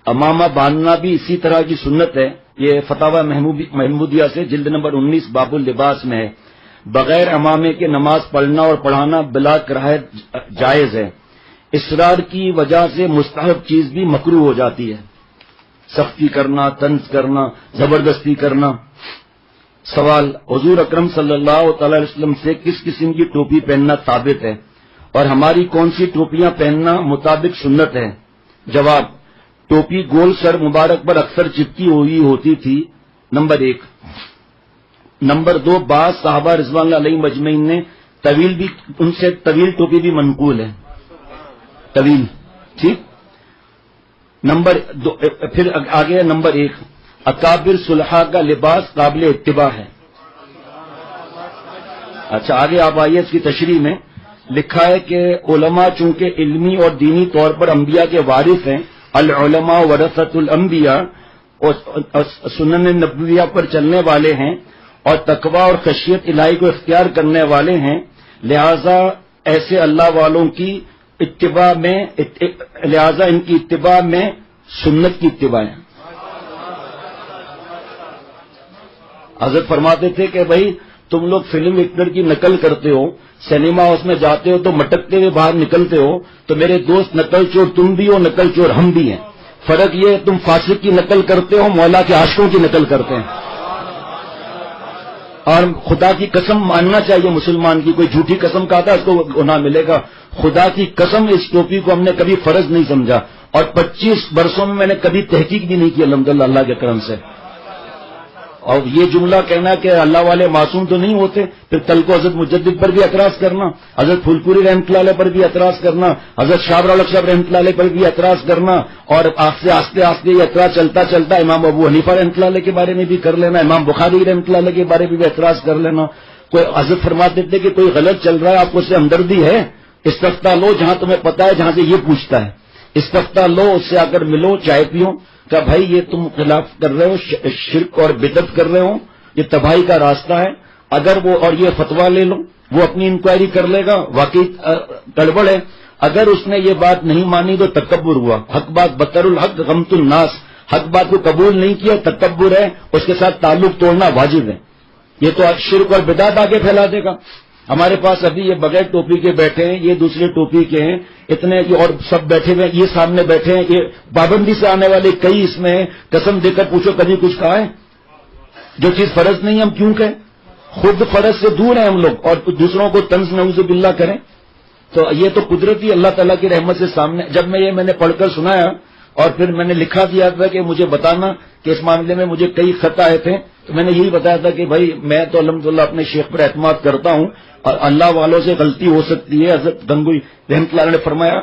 امامہ باندھنا بھی اسی طرح کی سنت ہے. یہ فتاوی محمودیہ سے جلد نمبر 19 باب اللباس میں ہے. بغیر امامے کے نماز پڑھنا اور پڑھانا بلا کراہت جائز ہے. اصرار کی وجہ سے مستحب چیز بھی مکروہ ہو جاتی ہے. سختی کرنا، طنز کرنا، زبردستی کرنا. سوال: حضور اکرم صلی اللہ تعالی علیہ وسلم سے کس قسم کی ٹوپی پہننا ثابت ہے اور ہماری کون سی ٹوپیاں پہننا مطابق سنت ہے؟ جواب: ٹوپی گول سر مبارک پر اکثر چپکی ہوئی ہوتی تھی، نمبر 1. نمبر 2، بعض صحابہ رضوان اللہ علیہم اجمعین نے ان سے طویل ٹوپی بھی منقول ہے. طویل، ٹھیک. نمبر 2، پھر آگے نمبر 1، اکابر صلحاء کا لباس قابل اتباع ہے. اچھا، آگے آپ آئیے اس کی تشریح میں. لکھا ہے کہ علماء چونکہ علمی اور دینی طور پر انبیاء کے وارث ہیں، العلماء ورثۃ الانبیاء، اور سنن نبویہ پر چلنے والے ہیں اور تقوی اور خشیت الہی کو اختیار کرنے والے ہیں، لہذا ایسے اللہ والوں کی اتباع میں ان کی اتباع میں سنت کی اتباع ہے. حضرت فرماتے تھے کہ بھائی تم لوگ فلم ایکٹر کی نقل کرتے ہو، سنیما ہاؤس میں جاتے ہو تو مٹکتے ہوئے باہر نکلتے ہو، تو میرے دوست نقل چور تم بھی ہو، نقل چور ہم بھی ہیں. فرق یہ تم فاسق کی نقل کرتے ہو، مولا کے عاشقوں کی نقل کرتے ہیں. اور خدا کی قسم ماننا چاہیے مسلمان کی. کوئی جھوٹی قسم کہتا ہے اس کو گناہ ملے گا. خدا کی قسم اس ٹوپی کو ہم نے کبھی فرض نہیں سمجھا، اور 25 برسوں میں نے کبھی تحقیق بھی نہیں کی الحمدللہ اللہ کے کرم سے. اور یہ جملہ کہنا کہ اللہ والے معصوم تو نہیں ہوتے، پھر کل کو حضرت مجدد پر بھی اعتراض کرنا، حضرت پھولپوری رحمۃ اللہ علیہ پر بھی اعتراض کرنا، حضرت شاہ الحق صاحب رحمۃ اللہ علیہ پر بھی اعتراض کرنا، اور آہستہ آہستہ یہ اعتراض چلتا چلتا امام ابو حنیفہ رحمۃ اللہ علیہ کے بارے میں بھی کر لینا، امام بخاری رحمۃ اللہ علیہ کے بارے میں بھی اعتراض کر لینا. کوئی حضرت فرماتے تھے کہ کوئی غلط چل رہا ہے، آپ کو اس سے ہمدردی ہے، استفتاء لو جہاں تمہیں پتا ہے، جہاں سے یہ پوچھتا ہے استفتاء لو، اس سے آ کر ملو، چائے پیو، کہ بھائی یہ تم خلاف کر رہے ہو، شرک اور بدعت کر رہے ہو، یہ تباہی کا راستہ ہے. اگر وہ اور یہ فتویٰ لے لو، وہ اپنی انکوائری کر لے گا، واقعی گڑبڑ ہے. اگر اس نے یہ بات نہیں مانی تو تکبر ہوا. حق بات بطر الحق غمت الناس، حق بات کو قبول نہیں کیا تکبر ہے، اس کے ساتھ تعلق توڑنا واجب ہے. یہ تو شرک اور بدعت آگے پھیلا دے گا. ہمارے پاس ابھی یہ بغیر ٹوپی کے بیٹھے ہیں، یہ دوسرے ٹوپی کے ہیں اتنے، اور سب بیٹھے ہوئے، یہ سامنے بیٹھے ہیں، یہ پابندی سے آنے والے کئی اس میں ہیں. قسم دے کر پوچھو کبھی کچھ کہا ہے؟ جو چیز فرض نہیں ہم کیوں کہیں؟ خود فرض سے دور ہیں ہم لوگ، اور دوسروں کو طنز نعوذ باللہ کریں. تو یہ تو قدرتی اللہ تعالیٰ کی رحمت سے سامنے. جب میں نے پڑھ کر سنایا اور پھر میں نے لکھا دیا تھا کہ مجھے بتانا کہ اس معاملے میں مجھے کئی خطا آئے تھے، تو میں نے یہی بتایا تھا کہ بھائی میں تو الحمدللہ اپنے شیخ پر اعتماد کرتا ہوں، اور اللہ والوں سے غلطی ہو سکتی ہے. حضرت گنگوئی رحمۃ اللہ نے فرمایا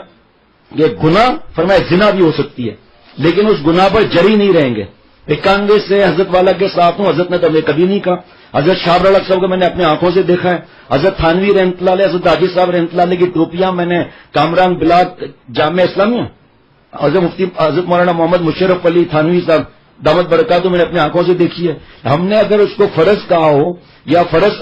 کہ گناہ، فرمایا زنا بھی ہو سکتی ہے، لیکن اس گناہ پر جری نہیں رہیں گے. 91 سے حضرت والا کے ساتھ ہوں، حضرت نے تو ہمیں کبھی نہیں کہا. حضرت شاہ الحق صاحب کو میں نے اپنی آنکھوں سے دیکھا ہے. حضرت تھانوی رحمۃ اللہ علیہ، حضرت حاجی صاحب رحمۃ اللہ علیہ کی ٹوپیاں میں نے کامران بلاک جامعہ اسلامیہ، حضرت مفتی حضرت مولانا محمد مشرف علی تھانوی صاحب دامت برکاتہ میں نے اپنی آنکھوں سے دیکھی ہے. ہم نے اگر اس کو فرض کہا ہو یا فرض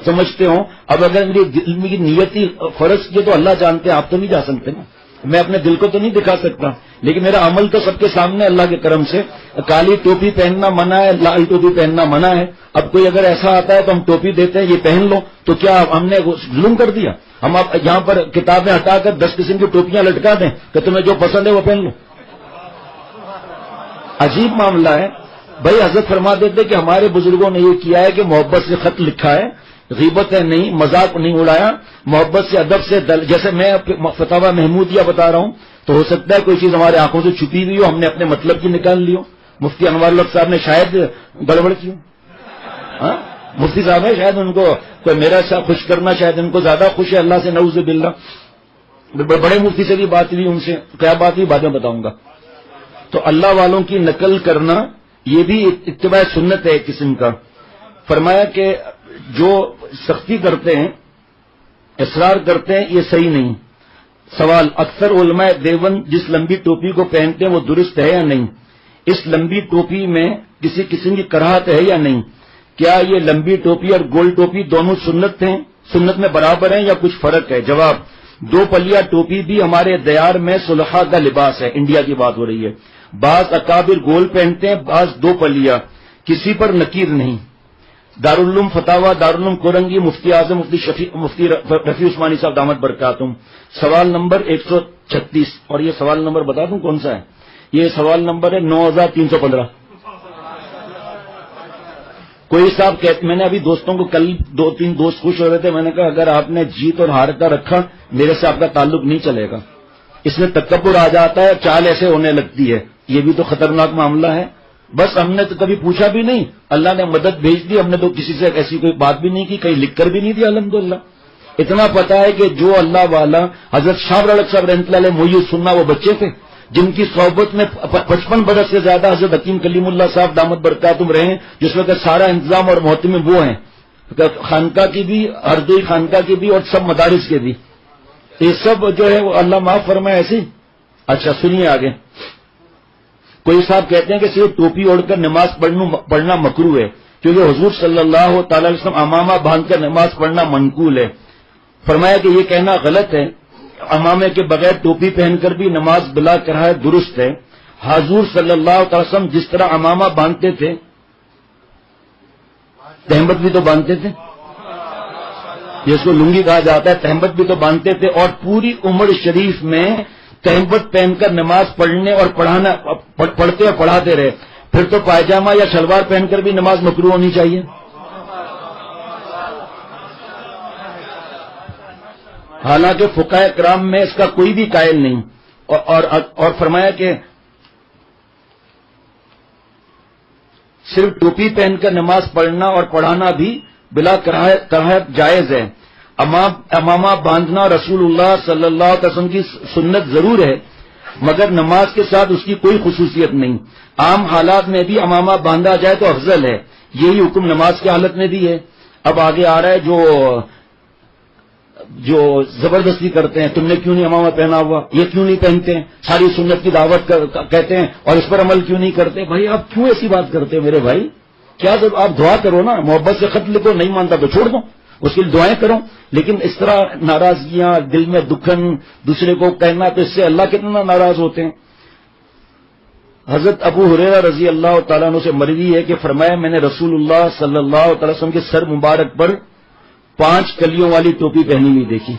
سمجھتے ہوں، اب اگر میری دل کی نیتی فرض کی تو اللہ جانتے ہیں، آپ تو نہیں جا سکتے نا. میں اپنے دل کو تو نہیں دکھا سکتا، لیکن میرا عمل تو سب کے سامنے اللہ کے کرم سے. کالی ٹوپی پہننا منع ہے، لال ٹوپی پہننا منع ہے. اب کوئی اگر ایسا آتا ہے تو ہم ٹوپی دیتے ہیں، یہ پہن لو، تو کیا ہم نے ظلم کر دیا؟ ہم اب یہاں پر کتابیں ہٹا کر 10 قسم کی ٹوپیاں لٹکا دیں کہ تمہیں جو پسند ہے وہ پہن لو. عجیب معاملہ ہے بھائی. حضرت فرما دیتے کہ ہمارے بزرگوں نے یہ کیا ہے کہ محبت سے خط لکھا ہے، غیبت ہے نہیں، مذاق نہیں اڑایا، محبت سے ادب سے جیسے میں فتاوی محمودیہ بتا رہا ہوں، تو ہو سکتا ہے کوئی چیز ہمارے آنکھوں سے چھپی ہوئی ہو، ہم نے اپنے مطلب کی نکال لی ہو. مفتی انوار الحق صاحب نے شاید گڑبڑ کی ہو. مفتی صاحب ہے، شاید ان کو کوئی میرا خوش کرنا، شاید ان کو زیادہ خوش ہے اللہ سے نعوذ باللہ. بڑے مفتی سے بھی بات ہوئی، ان سے کیا بات ہوئی بعد میں بتاؤں گا. تو اللہ والوں کی نقل کرنا یہ بھی اتباع سنت ہے ایک قسم کا. فرمایا کہ جو سختی کرتے ہیں، اصرار کرتے ہیں، یہ صحیح نہیں. سوال: اکثر علماء دیوبند جس لمبی ٹوپی کو پہنتے ہیں وہ درست ہے یا نہیں؟ اس لمبی ٹوپی میں کسی قسم کی کراہت ہے یا نہیں؟ کیا یہ لمبی ٹوپی اور گول ٹوپی دونوں سنت ہیں، سنت میں برابر ہیں یا کچھ فرق ہے؟ جواب: 2 پلیا ٹوپی بھی ہمارے دیار میں صلحاء کا لباس ہے. انڈیا کی بات ہو رہی ہے. بعض اکابر گول پہنتے ہیں, بعض 2 پلیا, کسی پر نکیر نہیں. دارالعلوم فتاوا, دارالعلوم کورنگی, مفتی اعظم مفتی رفیع عثمانی صاحب دامت برکاتہم. سوال نمبر 136. اور یہ سوال نمبر بتا دوں کون سا ہے؟ یہ سوال نمبر ہے 9315. کوئی صاحب کہتے, میں نے ابھی دوستوں کو کل 2-3 دوست خوش ہو رہے تھے, میں نے کہا اگر آپ نے جیت اور ہار کا رکھا میرے سے آپ کا تعلق نہیں چلے گا. اس میں تکبر آ جاتا ہے, چال ایسے ہونے لگتی ہے, یہ بھی تو خطرناک معاملہ ہے. بس ہم نے تو کبھی پوچھا بھی نہیں, اللہ نے مدد بھیج دی, ہم نے تو کسی سے ایسی کوئی بات بھی نہیں کی, کہیں لکھ کر بھی نہیں دیا. الحمدللہ اتنا پتا ہے کہ جو اللہ والا حضرت شاہ رڑک صاحب رحمۃ اللہ علیہ محی السنہ وہ بچے تھے جن کی صحبت میں 55 برس سے زیادہ حضرت حکیم کلیم اللہ صاحب دامت برکاتہم رہے ہیں, جس میں کہ سارا انتظام اور محتم وہ ہیں, خانقاہ کی بھی, ہردوئی خانقاہ کی بھی, اور سب مدارس کے بھی. یہ سب جو ہے وہ اللہ معاف فرمائے ایسی. اچھا سنیے آگے. کوئی صاحب کہتے ہیں کہ صرف ٹوپی اوڑھ کر نماز پڑھنا مکروہ ہے, کیونکہ حضور صلی اللہ تعالی علیہ وسلم امامہ باندھ کر نماز پڑھنا منقول ہے. فرمایا کہ یہ کہنا غلط ہے, امامے کے بغیر ٹوپی پہن کر بھی نماز بلا کراہے درست ہے. حضور صلی اللہ تعالی وسلم جس طرح امامہ باندھتے تھے, تہمت بھی تو باندھتے تھے, جس کو لنگی کہا جاتا ہے, تہمت بھی تو باندھتے تھے, اور پوری عمر شریف میں تہمت پہن کر نماز پڑھنے اور پڑھتے اور پڑھاتے رہے. پھر تو پائجامہ یا شلوار پہن کر بھی نماز مکروہ ہونی چاہیے. حالانکہ فقہاء کرام میں اس کا کوئی بھی قائل نہیں. اور فرمایا کہ صرف ٹوپی پہن کر نماز پڑھنا اور پڑھانا بھی بلا کراہت جائز ہے. امامہ باندھنا رسول اللہ صلی اللہ علیہ وسلم کی سنت ضرور ہے, مگر نماز کے ساتھ اس کی کوئی خصوصیت نہیں. عام حالات میں بھی امامہ باندھا جائے تو افضل ہے. یہی حکم نماز کی حالت میں بھی ہے. اب آگے آ رہا ہے جو زبردستی کرتے ہیں, تم نے کیوں نہیں امامہ پہنا ہوا, یہ کیوں نہیں پہنتے ہیں, ساری سنت کی دعوت کہتے ہیں اور اس پر عمل کیوں نہیں کرتے. بھائی آپ کیوں ایسی بات کرتے ہیں میرے بھائی؟ کیا آپ دعا کرو نا, محبت سے خط لکھو, نہیں مانتا تو چھوڑ دو, اس کے لیے دعائیں کرو. لیکن اس طرح ناراضگیاں, دل میں دکھن, دوسرے کو کہنا, تو اس سے اللہ کتنا ناراض ہوتے ہیں. حضرت ابو ہریرہ رضی اللہ تعالیٰ عنہ سے مروی ہے کہ فرمایا میں نے رسول اللہ صلی اللہ علیہ وسلم کے سر مبارک پر 5 کلیوں والی ٹوپی پہنی ہوئی دیکھی.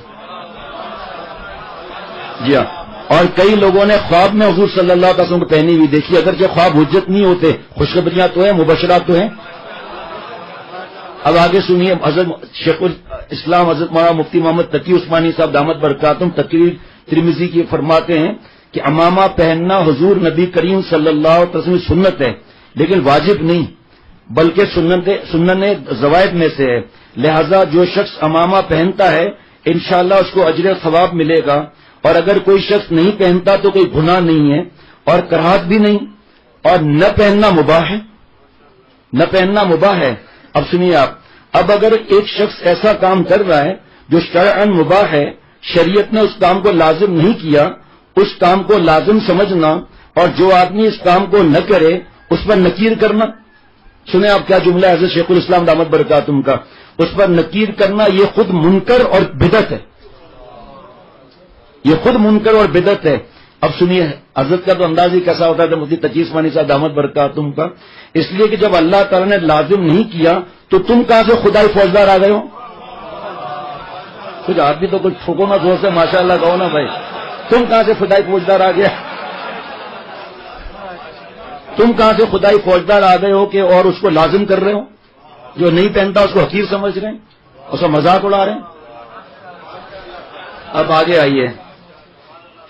جی ہاں, اور کئی لوگوں نے خواب میں حضور صلی اللہ علیہ وسلم کو پہنی ہوئی دیکھی. اگرچہ خواب حجت نہیں ہوتے, خوشخبریاں تو ہیں, مبشرات تو ہیں. اب آگے سنیے, حضرت شیخ الاسلام حضرت مولانا مفتی محمد تقی عثمانی صاحب دامت برکاتہم تقریر ترمذی کی فرماتے ہیں کہ امامہ پہننا حضور نبی کریم صلی اللہ علیہ وسلم کی سنت ہے, لیکن واجب نہیں, بلکہ سنن زوائد میں سے ہے. لہذا جو شخص امامہ پہنتا ہے انشاءاللہ اس کو اجر ثواب ملے گا, اور اگر کوئی شخص نہیں پہنتا تو کوئی گناہ نہیں ہے اور کراہت بھی نہیں, اور نہ پہننا مباح ہے, نہ پہننا مباح ہے. اب سنیے آپ, اب اگر ایک شخص ایسا کام کر رہا ہے جو شرعاً مباح ہے, شریعت نے اس کام کو لازم نہیں کیا, اس کام کو لازم سمجھنا, اور جو آدمی اس کام کو نہ کرے اس پر نکیر کرنا. سنیں آپ کیا جملہ ہے حضرت شیخ الاسلام دامت برکاتہم کا, اس پر نکیر کرنا یہ خود منکر اور بدعت ہے, یہ خود منکر اور بدعت ہے. اب سنیے حضرت کا تو انداز ہی کیسا ہوتا ہے مفتی تقی عثمانی صاحب دامت برکاتہم کا, اس لیے کہ جب اللہ تعالیٰ نے لازم نہیں کیا تو تم کہاں سے خدائی فوجدار آ گئے ہو؟ کچھ آپ بھی تو کچھ ٹھوکو نا زور سے, ماشاء اللہ کہو نا بھائی, تم کہاں سے خدائی فوجدار آ گیا؟ تم کہاں سے خدائی فوجدار آ گئے ہو کہ اور اس کو لازم کر رہے ہو؟ جو نہیں پہنتا اس کو حقیر سمجھ رہے ہیں, اس کا مذاق اڑا رہے ہیں. اب آگے آئیے,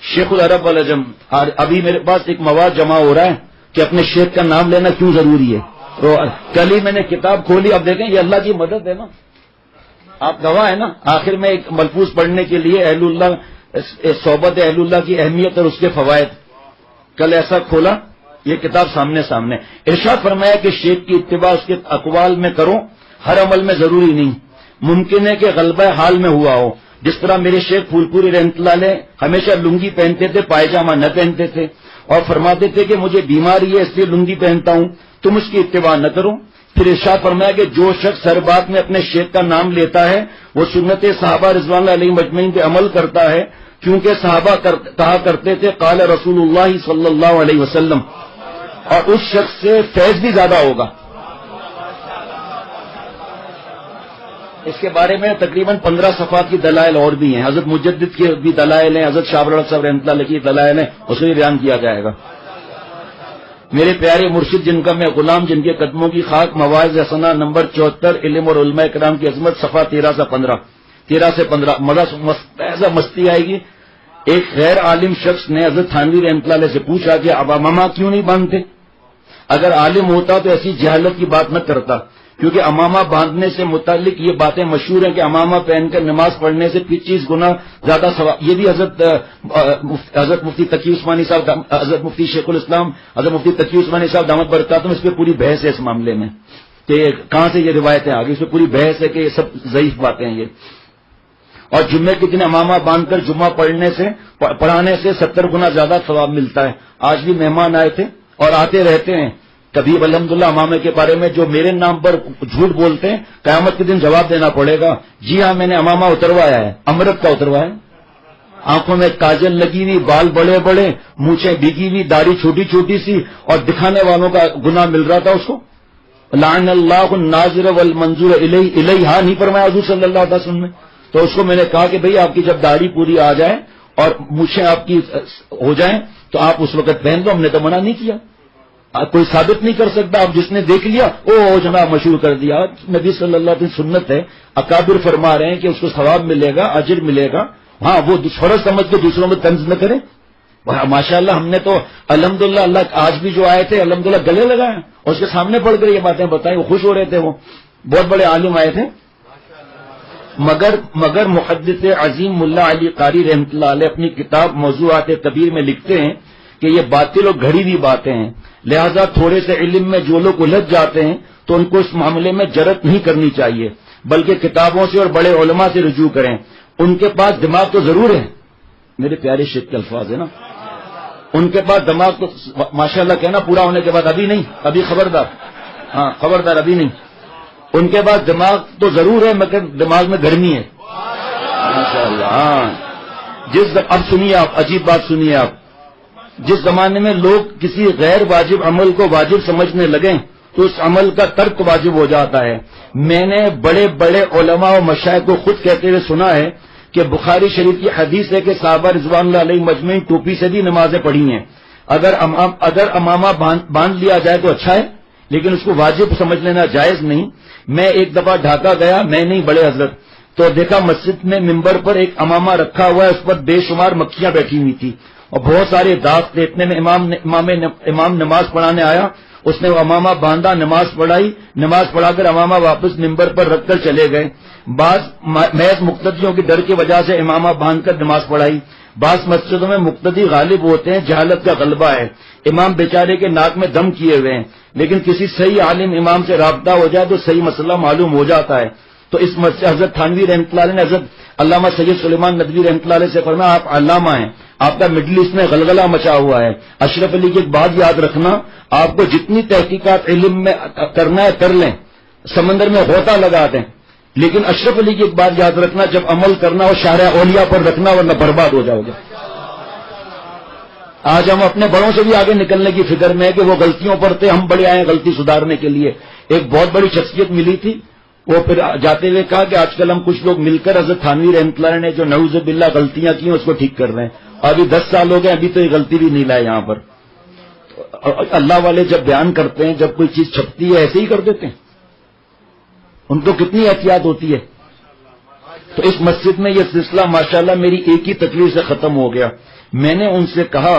شیخ العرب والعجم. ابھی میرے پاس ایک مواد جمع ہو رہا ہے کہ اپنے شیخ کا نام لینا کیوں ضروری ہے. تو کل ہی میں نے کتاب کھولی, اب دیکھیں یہ اللہ کی مدد ہے نا, آپ گواہ ہیں نا. آخر میں ایک ملفوظ پڑھنے کے لیے اہل اللہ, صحبت اہل اللہ کی اہمیت اور اس کے فوائد, کل ایسا کھولا, یہ کتاب سامنے. ارشاد فرمایا کہ شیخ کی اتباع اس کے اقوال میں کرو, ہر عمل میں ضروری نہیں, ممکن ہے کہ غلبہ حال میں ہوا ہو. جس طرح میرے شیخ پھول پوری رحمۃ اللہ علیہ ہمیشہ لنگی پہنتے تھے, پائجامہ نہ پہنتے تھے, اور فرماتے تھے کہ مجھے بیماری ہے اس لیے لنگی پہنتا ہوں, تم اس کی اتباع نہ کرو. پھر ارشاد فرمایا کہ جو شخص ہر بات میں اپنے شیخ کا نام لیتا ہے وہ سنت صحابہ رضوان اللہ علیہم اجمعین پہ عمل کرتا ہے، کیونکہ صحابہ کہا کرتے تھے قال رسول اللہ صلی اللہ علیہ وسلم، اور اس شخص سے فیض بھی زیادہ ہوگا۔ اس کے بارے میں تقریباً 15 صفحات کی دلائل اور بھی ہیں، حضرت مجدد کی بھی دلائل ہیں، حضرت شاہ صاحب رحمۃ اللہ علیہ کی دلائل ہیں، اس میں بھی بیان کیا جائے گا۔ میرے پیارے مرشد جن کا میں غلام، جن کے قدموں کی خاک، مواعظ حسنہ نمبر 74، علم اور علماء کرام کی عظمت، صفحہ 13 سے 15 ایسا مستی آئے گی۔ ایک غیر عالم شخص نے حضرت تھانوی رحمۃ اللہ علیہ سے پوچھا کہ اب امامہ کیوں نہیں باندھتے؟ اگر عالم ہوتا تو ایسی جہالت کی بات نہ کرتا، کیونکہ امامہ باندھنے سے متعلق یہ باتیں مشہور ہیں کہ امامہ پہن کر نماز پڑھنے سے 25 گنا زیادہ ثواب۔ یہ بھی حضرت مفتی تقی عثمانی صاحب، حضرت مفتی شیخ الاسلام، حضرت مفتی تقی عثمانی صاحب دامت برکاتہم، اس پہ پوری بحث ہے اس معاملے میں کہ کہاں سے یہ روایتیں آ گئی، اس پہ پوری بحث ہے کہ یہ سب ضعیف باتیں ہیں یہ۔ اور جمعے کے دن امامہ باندھ کر جمعہ پڑھانے سے 70 گنا زیادہ ثواب ملتا ہے۔ آج بھی مہمان آئے تھے اور آتے رہتے ہیں، کبھی الحمدللہ امامے کے بارے میں جو میرے نام پر جھوٹ بولتے ہیں، قیامت کے دن جواب دینا پڑے گا۔ جی ہاں، میں نے امامہ اتروایا ہے، امرت کا اتروایا ہے، آنکھوں میں کاجل لگی ہوئی، بال بڑے بڑے، مونچھیں بھیگی ہوئی، داڑھی چھوٹی چھوٹی سی، اور دکھانے والوں کا گناہ مل رہا تھا اس کو۔ لعن اللہ الناظر والمنظور الیہا نہیں فرمایا حضور صلی اللہ علیہ وسلم نے؟ تو اس کو میں نے کہا کہ بھئی آپ کی جب داڑھی پوری آ جائے اور مونچھیں آپ کی ہو جائیں تو آپ اس وقت پہن دو، ہم نے تو منع نہیں کیا، کوئی ثابت نہیں کر سکتا۔ اب جس نے دیکھ لیا او جناب مشہور کر دیا۔ نبی صلی اللہ علیہ وسلم سنت ہے، اکابر فرما رہے ہیں کہ اس کو ثواب ملے گا، اجر ملے گا۔ ہاں، وہ فرض سمجھ کے دوسروں میں طنز نہ کریں۔ ماشاءاللہ ہم نے تو الحمدللہ اللہ آج بھی جو آئے تھے الحمدللہ گلے لگائے اور اس کے سامنے پڑھ کر یہ باتیں بتائیں، وہ خوش ہو رہے تھے، وہ بہت بڑے عالم آئے تھے۔ مگر محدث عظیم ملا علی قاری رحمۃ اللہ علیہ اپنی کتاب موضوعات کبیر میں لکھتے ہیں کہ یہ باطل اور گھڑی ہوئی باتیں ہیں، لہذا تھوڑے سے علم میں جو لوگ الجھ جاتے ہیں تو ان کو اس معاملے میں جرأت نہیں کرنی چاہیے، بلکہ کتابوں سے اور بڑے علماء سے رجوع کریں۔ ان کے پاس دماغ تو ضرور ہے، میرے پیارے شیخ کے الفاظ ہیں نا، ان کے پاس دماغ تو ماشاءاللہ کہنا پورا ہونے کے بعد ابھی نہیں، ابھی خبردار، ہاں خبردار ابھی نہیں، ان کے پاس دماغ تو ضرور ہے مگر دماغ میں گرمی ہے ماشاءاللہ۔ ہاں، اب سنیے آپ، عجیب بات سنیے آپ، جس زمانے میں لوگ کسی غیر واجب عمل کو واجب سمجھنے لگیں تو اس عمل کا ترک واجب ہو جاتا ہے۔ میں نے بڑے بڑے علماء و مشائخ کو خود کہتے ہوئے سنا ہے کہ بخاری شریف کی حدیث ہے کہ صحابہ رضوان اللہ علیہم اجمعین ٹوپی سے بھی نمازیں پڑھی ہیں۔ اگر امامہ باندھ لیا جائے تو اچھا ہے، لیکن اس کو واجب سمجھ لینا جائز نہیں۔ میں ایک دفعہ ڈھاکہ گیا، میں نہیں بڑے حضرت، تو دیکھا مسجد میں ممبر پر ایک امامہ رکھا ہوا ہے، اس پر بے شمار مکھیاں بیٹھی ہوئی تھی اور بہت سارے داغ تھے۔ اتنے میں امام نماز پڑھانے آیا، اس نے وہ امامہ باندھا، نماز پڑھائی، نماز پڑھا کر امامہ واپس ممبر پر رکھ کر چلے گئے۔ بعض محض مقتدیوں کی ڈر کی وجہ سے امامہ باندھ کر نماز پڑھائی۔ بعض مسجدوں میں مقتدی غالب ہوتے ہیں، جہالت کا غلبہ ہے، امام بیچارے کے ناک میں دم کیے ہوئے ہیں، لیکن کسی صحیح عالم امام سے رابطہ ہو جائے تو صحیح مسئلہ معلوم ہو جاتا ہے۔ تو اس مسجد حضرت تھانوی رحمۃ اللہ علیہ نے حضرت علامہ سید سلیمان ندوی رحمۃ اللہ علیہ سے فرمایا آپ علامہ ہیں، آپ کا مڈل ایسٹ میں غلغلہ مچا ہوا ہے۔ اشرف علی کی ایک بات یاد رکھنا، آپ کو جتنی تحقیقات علم میں کرنا ہے کر لیں، سمندر میں غوطہ لگا دیں، لیکن اشرف علی کی ایک بات یاد رکھنا، جب عمل کرنا ہو شارع اولیاء پر رکھنا ورنہ برباد ہو جاؤ گے۔ آج ہم اپنے بڑوں سے بھی آگے نکلنے کی فکر میں ہے کہ وہ غلطیوں پر تھے، ہم بڑے آئے غلطی سدھارنے کے لیے۔ ایک بہت بڑی شخصیت ملی تھی، وہ پھر جاتے ہوئے کہا کہ آج کل ہم کچھ لوگ مل کر حضرت تھانوی رحمۃ اللہ نے جو نعوذ باللہ غلطیاں کی ہیں اس کو ٹھیک کر رہے ہیں، ابھی 10 سال ہو گئے ابھی تو یہ غلطی بھی نہیں لائے یہاں پر۔ اللہ والے جب بیان کرتے ہیں، جب کوئی چیز چھپتی ہے ایسے ہی کر دیتے ہیں، ان کو کتنی احتیاط ہوتی ہے۔ تو اس مسجد میں یہ سلسلہ ماشاءاللہ میری ایک ہی تقریر سے ختم ہو گیا۔ میں نے ان سے کہا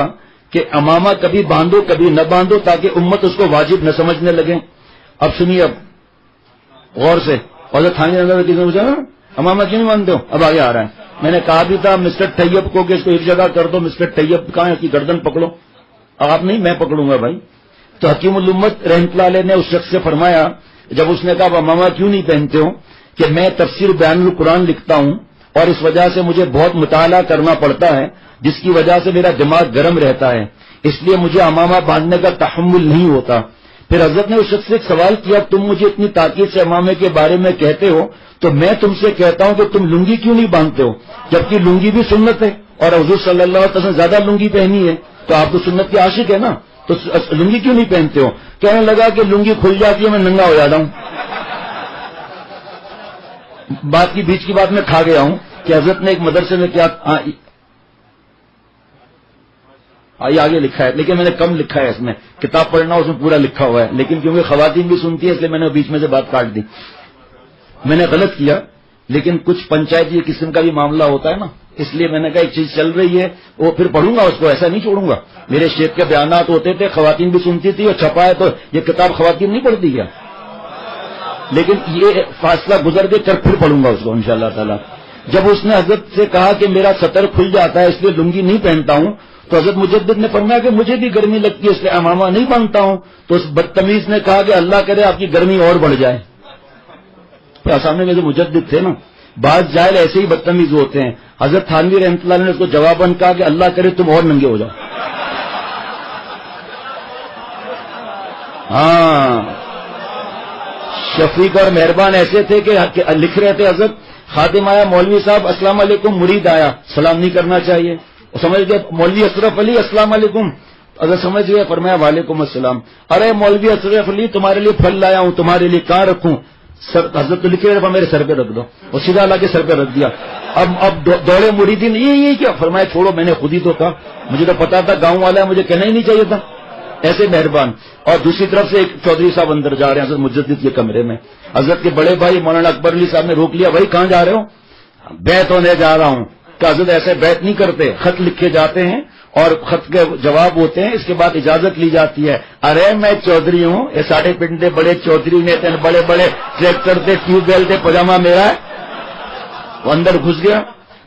کہ امامہ کبھی باندھو کبھی نہ باندھو تاکہ امت اس کو واجب نہ سمجھنے لگے۔ اب سنیے، اب غور سے، اور تھانے پوچھا امامہ کیوں نہیں باندھتے ہو، اب آگے آ رہا ہے۔ میں نے کہا بھی تھا مسٹر طیب کو کہ اس کو ایک جگہ کر دو، مسٹر طیب کہاں ہے، اس کی گردن پکڑو، آپ نہیں میں پکڑوں گا بھائی۔ تو حکیم الامت رحمۃ اللہ علیہ نے اس شخص سے فرمایا جب اس نے کہا امامہ کیوں نہیں پہنتے ہو، کہ میں تفسیر بیان القرآن لکھتا ہوں اور اس وجہ سے مجھے بہت مطالعہ کرنا پڑتا ہے جس کی وجہ سے میرا دماغ گرم رہتا ہے، اس لیے مجھے امامہ باندھنے کا تحمل نہیں ہوتا۔ پھر حضرت نے اس شخص سے ایک سوال کیا، تم مجھے اتنی تاکید سے امامے کے بارے میں کہتے ہو تو میں تم سے کہتا ہوں کہ تم لنگی کیوں نہیں باندھتے ہو، جبکہ لنگی بھی سنت ہے اور حضور صلی اللہ علیہ وسلم زیادہ لنگی پہنی ہے، تو آپ تو سنت کے عاشق ہے نا، تو لنگی کیوں نہیں پہنتے ہو؟ کہنے لگا کہ لنگی کھل جاتی ہے میں ننگا ہو جاتا ہوں۔ بات کی بیچ کی بات میں کھا گیا ہوں کہ حضرت نے ایک مدرسے میں کیا یہ آگے لکھا ہے، لیکن میں نے کم لکھا ہے، اس میں کتاب پڑھنا اس میں پورا لکھا ہوا ہے، لیکن کیونکہ خواتین بھی سنتی ہے اس لیے میں نے بیچ میں سے بات کاٹ دی۔ میں نے غلط کیا، لیکن کچھ پنچایتی قسم کا بھی معاملہ ہوتا ہے نا، اس لیے میں نے کہا ایک چیز چل رہی ہے وہ پھر پڑھوں گا اس کو، ایسا نہیں چھوڑوں گا۔ میرے شیخ کے بیانات ہوتے تھے، خواتین بھی سنتی تھی، اور چھپا ہے تو یہ کتاب خواتین نہیں پڑھتی کیا، لیکن یہ فاصلہ گزر کے پھر پڑھوں گا اس کو انشاءاللہ تعالی۔ جب اس نے حضرت سے کہا کہ میرا سطر کھل جاتا ہے اس لیے لنگی نہیں پہنتا ہوں، تو حضرت مجدد نے فرمایا کہ مجھے بھی گرمی لگتی ہے اس لیے امامہ نہیں باندھتا ہوں، تو اس بدتمیز نے کہا کہ اللہ کرے آپ کی گرمی اور بڑھ جائے۔ سامنے میں جو مجدد تھے نا، بعض جاہل ایسے ہی بدتمیز ہوتے ہیں۔ حضرت تھانوی رحمۃ اللہ نے اس کو جواباً کہا کہ اللہ کرے تم اور ننگے ہو جاؤ۔ ہاں، شفیق اور مہربان ایسے تھے کہ لکھ رہے تھے حضرت خادم آیا، مولوی صاحب السلام علیکم، مرید آیا، سلام نہیں کرنا چاہیے، سمجھ گئے مولوی اشرف علی السلام علیکم، حضرت سمجھ گئے، فرمایا وعلیکم السلام، ارے مولوی اشرف علی تمہارے لیے پھل لایا ہوں، تمہارے لیے کہاں رکھوں؟ حضرت تو لکھے رہے میرے سر پہ رکھ دو، اور سیدھا لا کے سر پہ رکھ دیا۔ اب دوڑے مریدین یہ کیا؟ فرمایا چھوڑو، میں نے خود ہی تو کہا، مجھے تو پتا تھا گاؤں والا ہے، مجھے کہنا ہی نہیں چاہیے تھا، ایسے مہربان۔ اور دوسری طرف سے ایک چودھری صاحب اندر جا رہے ہیں حضرت مجدد کے کمرے میں، حضرت کے بڑے بھائی مولانا اکبر علی صاحب نے روک لیا، بھائی کہاں جا رہے ہو؟ بیعت ہونے جا رہا ہوں۔ کہ حضرت ایسے بیعت نہیں کرتے، خط لکھے جاتے ہیں اور خط کے جواب ہوتے ہیں، اس کے بعد اجازت لی جاتی ہے۔ ارے میں چودھری ہوں، یہ ساڑھے پنڈ دے بڑے چودھری نے تین بڑے بڑے ٹریکٹر دے ٹیوب ویل دے پاجامہ میرا ہے۔ وہ اندر گھس گیا،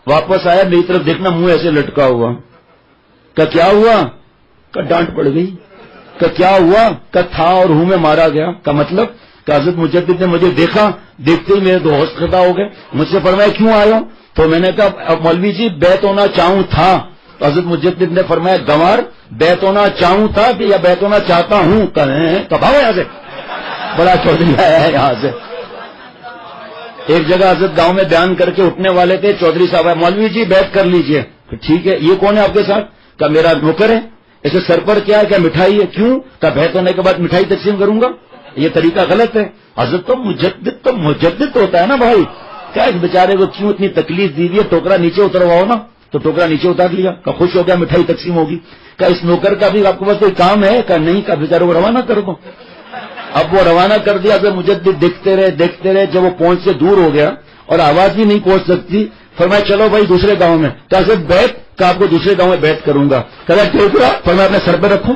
واپس آیا، میری طرف دیکھنا منہ ایسے لٹکا ہوا۔ کہ کیا ہوا؟ کہ ڈانٹ پڑ گئی۔ کہ کیا ہوا؟ کہ تھا اور ہوں میں مارا گیا۔ کا مطلب کہ حضرت مجدد نے مجھے دیکھا، دیکھتے ہی میرے دو ہوش خطا ہو گئے۔ مجھ سے فرمایا کیوں آئے ہو؟ تو میں نے کہا مولوی جی بیعت ہونا چاہوں تھا۔ تو حضرت مجدد نے فرمایا گنوار بیعت ہونا چاہوں تھا کہ یا بیعت ہونا چاہتا ہوں؟ کب آؤ یہاں سے، بڑا چودھری آیا ہے یہاں سے۔ ایک جگہ حضرت گاؤں میں بیان کر کے اٹھنے والے تھے، چودھری صاحب مولوی جی بیعت کر لیجئے۔ ٹھیک ہے، یہ کون ہے آپ کے ساتھ؟ کہ میرا نوکر ہے۔ اسے سر پر کیا ہے؟ کہ مٹھائی ہے۔ کیوں؟ کہ بیعت ہونے کے بعد مٹھائی تقسیم کروں گا، یہ طریقہ غلط ہے۔ حضرت تو مجدد ہوتا ہے نا بھائی، کیا اس بیچارے کو کیوں اتنی تکلیف دی ہوئی ہے؟ ٹوکرا نیچے اترواؤ نا، تو ٹوکرا نیچے اتار لیا، کہ خوش ہو گیا مٹھائی تقسیم ہوگی۔ کہ اس نوکر کا بھی آپ کے پاس کوئی کام ہے؟ کہ نہیں، کہ بیچارے کو روانہ کر دو۔ اب وہ روانہ کر دیا، پھر مجدد دیکھتے رہے، جب وہ پہنچ سے دور ہو گیا اور آواز بھی نہیں پہنچ سکتی، فرمایا چلو بھائی دوسرے گاؤں میں۔ کہ حضرت بیعت؟ کہ آپ کو دوسرے گاؤں میں بیعت کروں گا۔ کہ ٹوکرا فرمایا اپنے سر پہ رکھوں،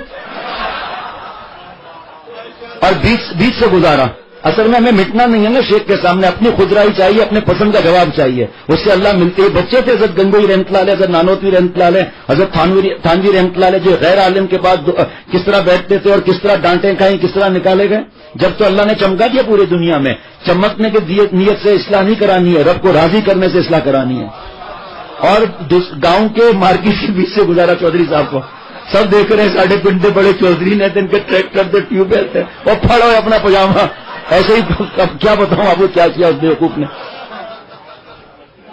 اور بیچ سے گزارا۔ اصل میں ہمیں مٹنا نہیں ہے نا شیخ کے سامنے، اپنی خودرائی چاہیے، اپنے پسند کا جواب چاہیے، اس سے اللہ ملتے ہیں۔ بچے تھے حضرت گنگوئی رحمۃ اللہ علیہ، حضرت نانوتوی رحمۃ اللہ علیہ، حضرت تھانوی رحمۃ اللہ علیہ، جو غیر عالم کے بعد کس طرح بیٹھتے تھے اور کس طرح ڈانٹیں کھائیں، کس طرح نکالے گئے۔ جب تو اللہ نے چمکا دیا پوری دنیا میں، چمکنے کی نیت سے اصلاح نہیں کرانی ہے، رب کو راضی کرنے سے اصلاح کرانی ہے۔ اور گاؤں کے مارکیٹ کے بیچ سے گزارا چودھری صاحب کو، سب دیکھ رہے ہیں، ساڑھے پنڈے بڑے چودھری نے ان کے ٹریکٹر تھے، ٹیوب ویل تھے، وہ پھڑو اپنا پاجامہ ایسے ہی۔ کیا بتاؤں آپ کو کیا کیا اس بیوقوف نے۔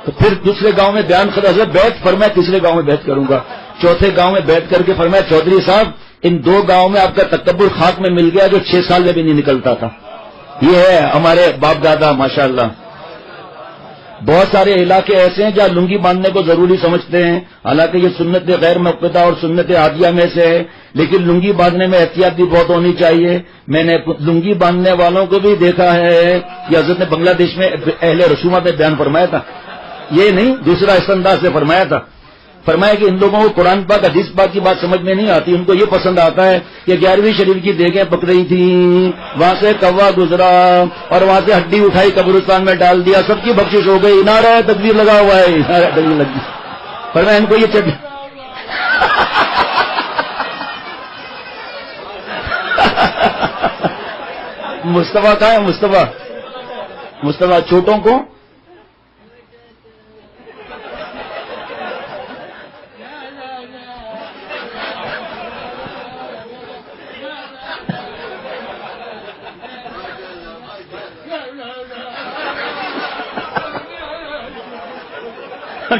تو پھر دوسرے گاؤں میں بیان کر حضرت بیعت، فرمایا تیسرے گاؤں میں بیعت کروں گا۔ چوتھے گاؤں میں بیعت کر کے فرمایا چودھری صاحب ان دو گاؤں میں آپ کا تکبر خاک میں مل گیا جو 6 سال میں بھی نہیں نکلتا تھا۔ یہ ہے ہمارے باپ دادا ماشاءاللہ۔ بہت سارے علاقے ایسے ہیں جہاں لنگی باندھنے کو ضروری سمجھتے ہیں، حالانکہ یہ سنت غیر مقتدہ اور سنت عادیہ میں سے ہے، لیکن لنگی باندھنے میں احتیاط بھی بہت ہونی چاہیے۔ میں نے لنگی باندھنے والوں کو بھی دیکھا ہے کہ حضرت نے بنگلہ دیش میں اہل رسومات میں بیان فرمایا تھا، یہ نہیں دوسرا اس انداز سے فرمایا تھا، فرمایا کہ ان لوگوں کو قرآن پاک حدیث پاک کی بات سمجھ میں نہیں آتی، ان کو یہ پسند آتا ہے کہ 11ویں شریف کی دیگیں پک رہی تھیں، وہاں سے کوا گزرا اور وہاں سے ہڈی اٹھائی قبرستان میں ڈال دیا، سب کی بخشش ہو گئی، نعرہ تکبیر لگا ہوا ہے، نعرہ تکبیر لگی۔ فرمایا ان کو یہ مصطفیٰ کہاں ہے؟ مصطفیٰ چھوٹوں کو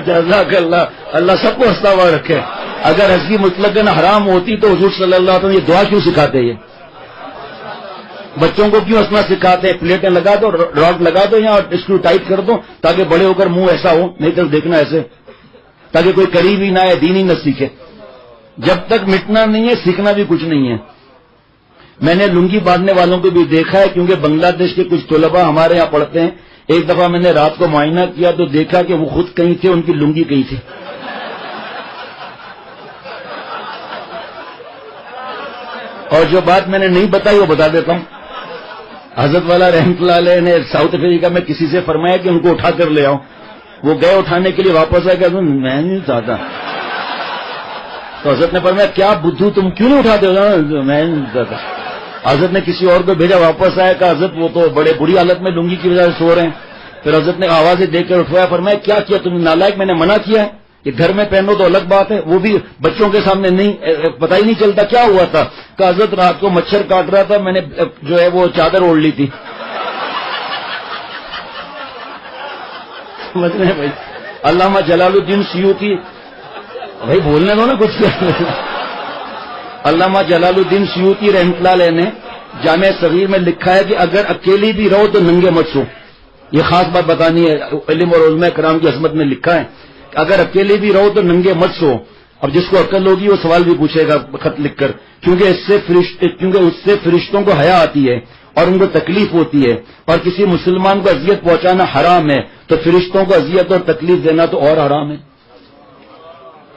جزاک اللہ، اللہ سب کو ہنستا ہوا رکھے. اگر ہنسی مطلقاً حرام ہوتی تو حضور صلی اللہ علیہ وسلم یہ دعا کیوں سکھاتے؟ یہ بچوں کو کیوں ہنسنا سکھاتے ہیں؟ پلیٹیں لگا دو، راڈ لگا دو یہاں اور اسکرو ٹائٹ کر دو تاکہ بڑے ہو کر منہ ایسا ہو، نہیں تو دیکھنا ایسے، تاکہ کوئی قریب ہی نہ آئے، دین ہی نہ سیکھے. جب تک مٹنا نہیں ہے سیکھنا بھی کچھ نہیں ہے. میں نے لنگی باندھنے والوں کو بھی دیکھا ہے، کیونکہ بنگلہ دیش کے کچھ طلباء ہمارے یہاں پڑھتے ہیں. ایک دفعہ میں نے رات کو معائنہ کیا تو دیکھا کہ وہ خود کہیں تھے، ان کی لنگی کہیں تھی. اور جو بات میں نے نہیں بتائی وہ بتا دیتا ہوں. حضرت والا رحمت اللہ علیہ نے ساؤتھ افریقہ میں کسی سے فرمایا کہ ان کو اٹھا کر لے آؤ. وہ گئے اٹھانے کے لیے، واپس آئے کہ میں نہیں چاہتا. تو حضرت نے فرمایا کیا بدھو تم کیوں نہیں اٹھاتے ہو؟ میں نہیں چاہتا. حضرت نے کسی اور کو بھیجا، واپس آیا کہ حضرت وہ تو بڑے بری حالت میں لنگی کی وجہ سے سو رہے ہیں. پھر حضرت نے آوازیں دے کر اٹھوایا، فرمایا کیا کیا تم نالائق، میں نے منع کیا ہے کہ گھر میں پہنو تو الگ بات ہے، وہ بھی بچوں کے سامنے نہیں. پتہ ہی نہیں چلتا کیا ہوا تھا کہ حضرت رات کو مچھر کاٹ رہا تھا، میں نے جو ہے وہ چادر اوڑھ لی تھی. سمجھ رہے ہیں بھائی؟ علامہ جلال الدین سیوطی، بھائی بولنے دو نا کچھ. علامہ جلال الدین سیوطی رحمۃ اللہ علیہ نے جامع صغیر میں لکھا ہے کہ اگر اکیلی بھی رہو تو ننگے مت سو. یہ خاص بات بتانی ہے، علم اور علماء کرام کی عظمت میں لکھا ہے کہ اگر اکیلے بھی رہو تو ننگے مت سو. اب جس کو عقل ہوگی وہ سوال بھی پوچھے گا خط لکھ کر، کیونکہ اس سے فرشتوں کو حیا آتی ہے اور ان کو تکلیف ہوتی ہے، اور کسی مسلمان کو اذیت پہنچانا حرام ہے، تو فرشتوں کو اذیت اور تکلیف دینا تو اور حرام ہے.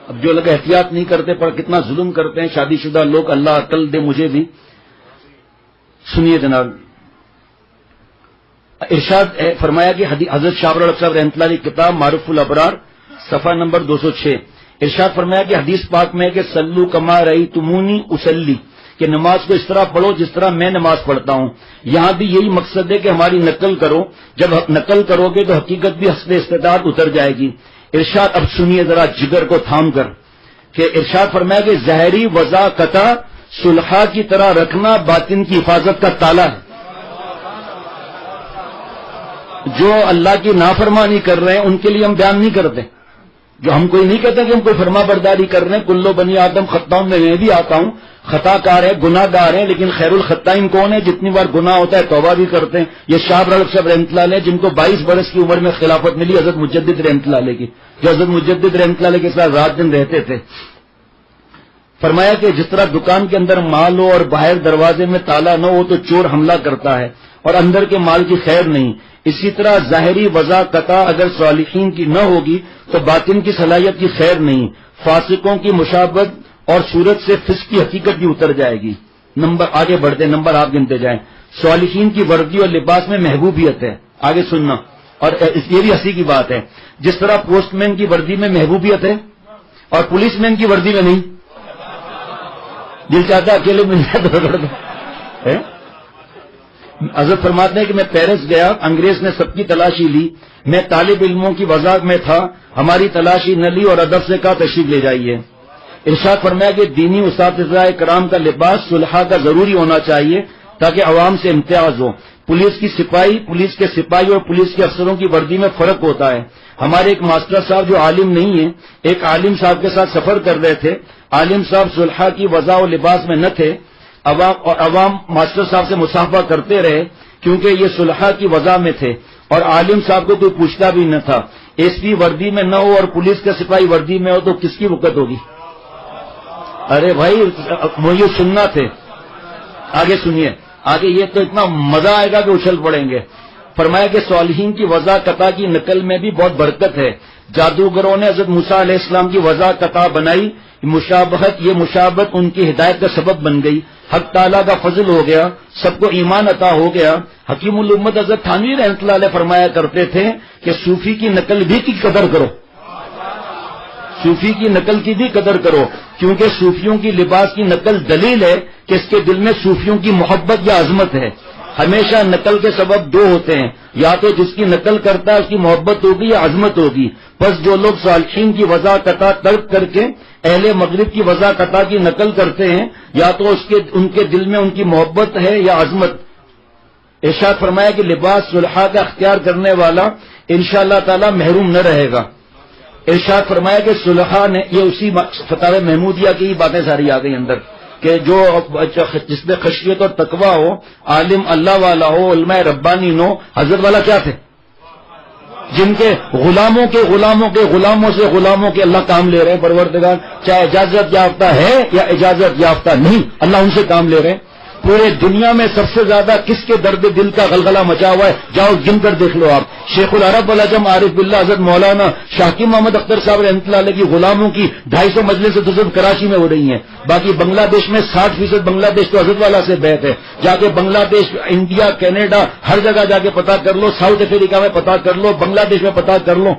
اب جو لوگ احتیاط نہیں کرتے پر کتنا ظلم کرتے ہیں شادی شدہ لوگ. اللہ عقل دے مجھے بھی. سنیے جناب، ارشاد فرمایا کہ حضرت شاہ رخ صاحب رحمۃ اللہ علیہ کتاب معروف الابرار صفحہ نمبر 206 ارشاد فرمایا کہ حدیث پاک میں کہ سلو کما رأیتمونی اسلی، کہ نماز کو اس طرح پڑھو جس طرح میں نماز پڑھتا ہوں. یہاں بھی یہی مقصد ہے کہ ہماری نقل کرو. جب نقل کرو گے تو حقیقت بھی حسب استطاعت اتر جائے گی. ارشاد اب سنیے ذرا جگر کو تھام کر کہ ارشاد فرمایا کہ ظاہری وضع قطع صلحہ کی طرح رکھنا باطن کی حفاظت کا تالا ہے. جو اللہ کی نافرمانی کر رہے ہیں ان کے لیے ہم بیان نہیں کرتے. جو ہم کوئی نہیں کہتے کہ ہم کوئی فرما برداری کر رہے ہیں. کلو بنی آدم خطاؤں میں بھی آتا ہوں، خطا کار ہے، گناہ گار ہیں، لیکن خیر الخطائین کون ہے؟ جتنی بار گناہ ہوتا ہے توبہ بھی کرتے ہیں. یہ شاہ رخ صاحب رحمۃ اللہ علیہ جن کو 22 برس کی عمر میں خلافت ملی حضرت مجدد رحمۃ اللہ علیہ کی، جو حضرت مجدد رحمۃ اللہ علیہ کے ساتھ رات دن رہتے تھے. فرمایا کہ جس طرح دکان کے اندر مال ہو اور باہر دروازے میں تالا نہ ہو تو چور حملہ کرتا ہے اور اندر کے مال کی خیر نہیں، اسی طرح ظاہری وضع قطع اگر صالحین کی نہ ہوگی تو باطن کی صلاحیت کی خیر نہیں. فاسقوں کی مشابہت اور صورت سے فسق کی حقیقت بھی اتر جائے گی. نمبر آگے بڑھتے، نمبر آپ گنتے جائیں. صالحین کی وردی اور لباس میں محبوبیت ہے. آگے سننا، اور یہ بھی ہنسی کی بات ہے، جس طرح پوسٹ مین کی وردی میں محبوبیت ہے اور پولیس مین کی وردی میں نہیں. دل چاہتا اکیلے مل جائے تو رگڑ دو. حضرت فرماتے ہیں کہ میں پیرس گیا، انگریز نے سب کی تلاشی لی، میں طالب علموں کی وضاحت میں تھا، ہماری تلاشی نہ لی اور ادب سے کہا تشریف لے جائیے. ارشاد فرمایا کہ دینی اساتذہ کرام کا لباس صلحہ کا ضروری ہونا چاہیے تاکہ عوام سے امتیاز ہو. پولیس کے سپاہی اور پولیس کے افسروں کی وردی میں فرق ہوتا ہے. ہمارے ایک ماسٹر صاحب جو عالم نہیں ہیں، ایک عالم صاحب کے ساتھ سفر کر رہے تھے. عالم صاحب صلحہ کی وضع و لباس میں نہ تھے. عوام ماسٹر صاحب سے مصافحہ کرتے رہے کیونکہ یہ صلحہ کی وضع میں تھے اور عالم صاحب کو کوئی پوچھتا بھی نہ تھا. ایس پی وردی میں نہ ہو اور پولیس کے سپاہی وردی میں ہو تو کس کی وقت ہوگی؟ ارے بھائی مجھے سننا تھے. آگے سنیے، آگے یہ تو اتنا مزہ آئے گا کہ اچھل پڑیں گے. فرمایا کہ صالحین کی وضع قطع کی نقل میں بھی بہت برکت ہے. جادوگروں نے حضرت موسیٰ علیہ السلام کی وضع قطع بنائی. یہ مشابہت ان کی ہدایت کا سبب بن گئی. حق تعالیٰ کا فضل ہو گیا، سب کو ایمان عطا ہو گیا. حکیم الامت حضرت تھانوی رحمۃ اللہ علیہ فرمایا کرتے تھے کہ صوفی کی نقل بھی کی قدر کرو، صوفی کی نقل کی بھی قدر کرو، کیونکہ صوفیوں کی لباس کی نقل دلیل ہے کہ اس کے دل میں صوفیوں کی محبت یا عظمت ہے. ہمیشہ نقل کے سبب دو ہوتے ہیں، یا تو جس کی نقل کرتا ہے اس کی محبت ہوگی یا عظمت ہوگی. بس جو لوگ صالحین کی وضع قطع ترک کر کے اہل مغرب کی وضع قطع کی نقل کرتے ہیں، یا تو ان کے دل میں ان کی محبت ہے یا عظمت. ارشاد فرمایا کہ لباس صلحہ کا اختیار کرنے والا انشاءاللہ تعالی محروم نہ رہے گا. ارشاد فرمایا کہ صلحاء نے، یہ اسی فتاوی محمودیہ کی باتیں ساری آ گئی اندر، کہ جو جس میں خشیت اور تقوی ہو، عالم اللہ والا ہو، علماء ربانی ہو. حضرت والا کیا تھے؟ جن کے غلاموں سے غلاموں کے اللہ کام لے رہے ہیں. پروردگار چاہے اجازت یافتہ ہے یا اجازت یافتہ نہیں، اللہ ان سے کام لے رہے ہیں. پورے دنیا میں سب سے زیادہ کس کے درد دل کا غلغلہ مچا ہوا ہے؟ جاؤ گن کر دیکھ لو آپ. شیخ العرب والعجم عارف باللہ حضرت مولانا شاکر محمد اختر صاحب رحمۃ اللہ علیہ کی غلاموں کی 250 مجلس کراچی میں ہو رہی ہیں. باقی بنگلہ دیش میں 60% بنگلہ دیش تو حضرت والا سے بیت ہے. جا کے بنگلہ دیش، انڈیا، کینیڈا، ہر جگہ جا کے پتا کر لو. ساؤتھ افریقہ میں پتا کر لو، بنگلہ دیش میں پتا کر لو.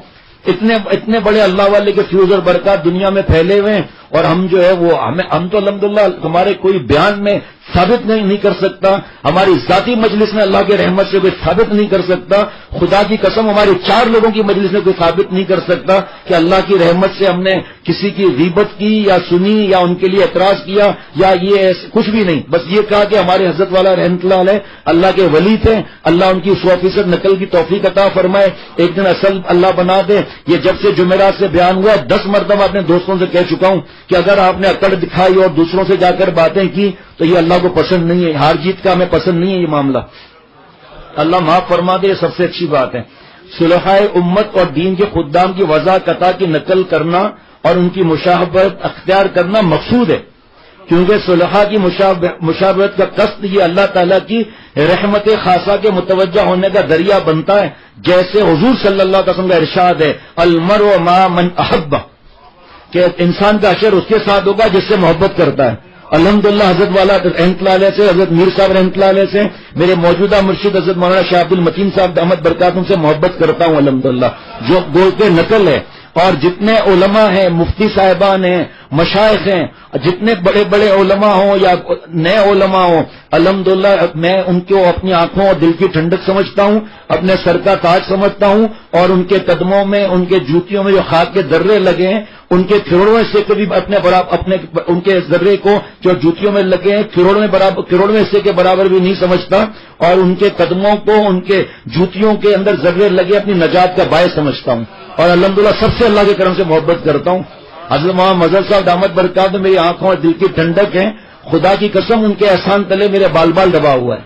اتنے بڑے اللہ والے کے فیوز اور برکات دنیا میں پھیلے ہوئے ہیں. اور ہم جو ہے وہ ہم تو الحمدللہ ہمارے کوئی بیان میں ثابت نہیں کر سکتا، ہماری ذاتی مجلس میں اللہ کی رحمت سے کوئی ثابت نہیں کر سکتا. خدا کی قسم ہماری 4 لوگوں کی مجلس میں کوئی ثابت نہیں کر سکتا کہ اللہ کی رحمت سے ہم نے کسی کی غیبت کی یا سنی یا ان کے لیے اعتراض کیا یا یہ کچھ بھی نہیں. بس یہ کہا کہ ہمارے حضرت والا رحمۃ اللہ علیہ اللہ کے ولی تھے، اللہ ان کی 100% نقل کی توفیق عطا فرمائے، ایک دن اصل اللہ بنا دے. یہ جب سے جمعرات سے بیان ہوا 10 مرتبہ اپنے دوستوں سے کہہ چکا ہوں کہ اگر آپ نے اکڑ دکھائی اور دوسروں سے جا کر باتیں کی تو یہ اللہ کو پسند نہیں ہے. ہار جیت کا ہمیں پسند نہیں ہے یہ معاملہ. اللہ معاف فرما دے، یہ سب سے اچھی بات ہے. صلحاء امت اور دین کے خدام کی وضاحت کی نقل کرنا اور ان کی مشابہت اختیار کرنا مقصود ہے، کیونکہ صلحاء کی مشابہت کا قصد یہ اللہ تعالیٰ کی رحمت خاصہ کے متوجہ ہونے کا ذریعہ بنتا ہے. جیسے حضور صلی اللہ علیہ وسلم کا ارشاد ہے، المرء مع من احب، کہ انسان کا حشر اس کے ساتھ ہوگا جس سے محبت کرتا ہے. الحمدللہ حضرت والا رحمۃ اللہ علیہ سے، حضرت میر صاحب رحمۃ اللہ علیہ سے، میرے موجودہ مرشد حضرت مولانا شاہ عبد المتین صاحب دامت برکاتہم سے محبت کرتا ہوں الحمدللہ، جو گول کے نقل ہے. اور جتنے علماء ہیں، مفتی صاحبان ہیں، مشائخ ہیں، جتنے بڑے بڑے علماء ہوں یا نئے علماء ہوں، الحمدللہ میں ان کو اپنی آنکھوں اور دل کی ٹھنڈک سمجھتا ہوں، اپنے سر کا تاج سمجھتا ہوں. اور ان کے قدموں میں، ان کے جوتیوں میں جو خاک کے ذرے لگے ہیں، ان کے کروڑوں سے کبھی ان کے ذرے کو جو جوتیوں میں لگے ہیں کروڑوں حصے کے برابر بھی نہیں سمجھتا. اور ان کے قدموں کو، ان کے جوتیوں کے اندر ذرے لگے اپنی نجات کا باعث سمجھتا ہوں. اور الحمدللہ سب سے اللہ کے کرم سے محبت کرتا ہوں. حضرت مولانا مظہر صاحب دامت برکاتہم میری آنکھوں اور دل کی ٹھنڈک ہے. خدا کی قسم ان کے احسان تلے میرے بال دبا ہوا ہے.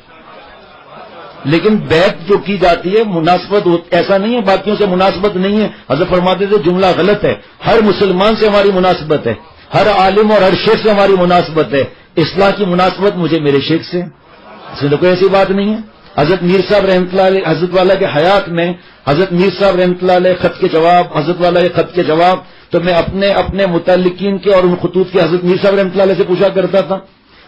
لیکن بیعت جو کی جاتی ہے مناسبت ایسا نہیں ہے، باقیوں سے مناسبت نہیں ہے. حضرت فرماتے تھے جملہ غلط ہے، ہر مسلمان سے ہماری مناسبت ہے، ہر عالم اور ہر شیخ سے ہماری مناسبت ہے. اصلاح کی مناسبت مجھے میرے شیخ سے، اس میں کوئی ایسی بات نہیں ہے. حضرت میر صاحب رحمۃ اللہ علیہ، حضرت والا کے حیات میں حضرت میر صاحب رحمۃ اللہ علیہ خط کے جواب، حضرت والا کے خط کے جواب تو میں اپنے متعلقین کے اور ان خطوط کے حضرت میر صاحب رحمۃ اللہ علیہ سے پوچھا کرتا تھا.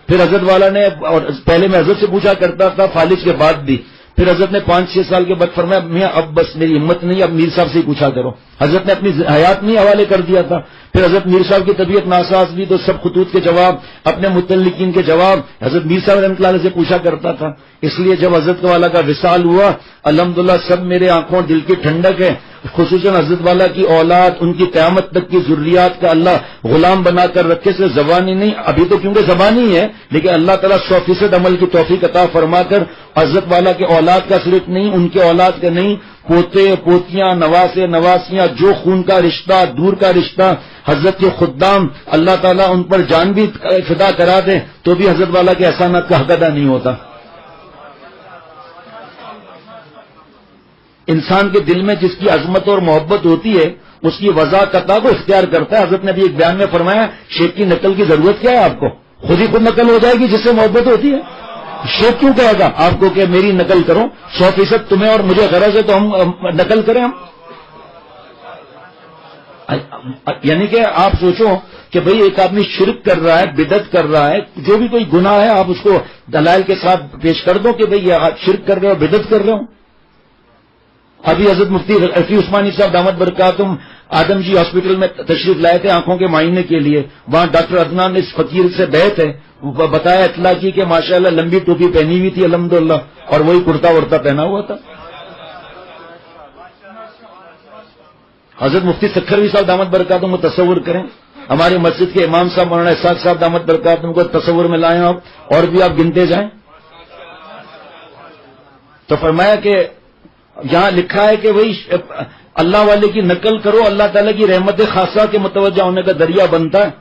پھر حضرت والا نے، اور پہلے میں حضرت سے پوچھا کرتا تھا فالج کے بعد بھی. پھر حضرت نے 5-6 سال کے بعد فرمایا میاں اب بس میری ہمت نہیں، اب میر صاحب سے ہی پوچھا کرو. حضرت نے اپنی حیات میں حوالے کر دیا تھا. پھر حضرت میر صاحب کی طبیعت ناساز بھی تو سب خطوط کے جواب، اپنے متعلقین کے جواب حضرت میر صاحب رحمۃ اللہ علیہ سے پوچھا کرتا تھا. اس لیے جب حضرت والا کا وصال ہوا الحمدللہ سب میرے آنکھوں دل کی ٹھنڈک ہے. خصوصاً حضرت والا کی اولاد، ان کی قیامت تک کی ذریات کا اللہ غلام بنا کر رکھے سے زبانی نہیں، ابھی تو کیونکہ زبانی ہے، لیکن اللہ تعالیٰ 100% عمل کی توفیق عطا فرما کر حضرت والا کے اولاد کا صرف نہیں، ان کے اولاد کا نہیں، پوتے پوتیاں، نواسے نواسیاں، جو خون کا رشتہ، دور کا رشتہ، حضرت کے خدام اللہ تعالیٰ ان پر جان بھی فدا کرا دے تو بھی حضرت والا کے احسانات کا حق ادا نہیں ہوتا. انسان کے دل میں جس کی عظمت اور محبت ہوتی ہے اس کی وضاحت کو اختیار کرتا ہے. حضرت نے بھی ایک بیان میں فرمایا شیخ کی نقل کی ضرورت کیا ہے آپ کو، خود ہی خود نقل ہو جائے گی جس سے محبت ہوتی ہے. شیخ کیوں کہے گا آپ کو کہ میری نقل کرو، 100% تمہیں اور مجھے غرض ہے تو ہم نقل کریں. ہم یعنی کہ آپ سوچو کہ بھئی ایک آدمی شرک کر رہا ہے، بدعت کر رہا ہے، جو بھی کوئی گناہ ہے آپ اس کو دلائل کے ساتھ پیش کر دو کہ بھئی آپ شرک کر رہے ہو، بدعت کر رہے ہو. ابھی حضرت مفتی رفیع عثمانی صاحب دامت برکاتہم آدم جی ہاسپٹل میں تشریف لائے تھے آنکھوں کے معائنے کے لیے. وہاں ڈاکٹر عدنان اس فقیر سے بیعت ہے، بتایا اطلاع کی کہ ماشاءاللہ لمبی ٹوپی پہنی ہوئی تھی الحمدللہ اور وہی کرتا ورتا پہنا ہوا تھا. حضرت مفتی سکھروی صاحب دامت برکاتہم کو تصور کریں، ہماری مسجد کے امام صاحب مولانا اسحاق صاحب دامت برکاتہم کو تصور میں لائیں آپ، اور بھی آپ گنتے جائیں. تو فرمایا کہ یہاں لکھا ہے کہ وہی اللہ والے کی نقل کرو، اللہ تعالیٰ کی رحمت خاصہ کے متوجہ ہونے کا ذریعہ بنتا ہے.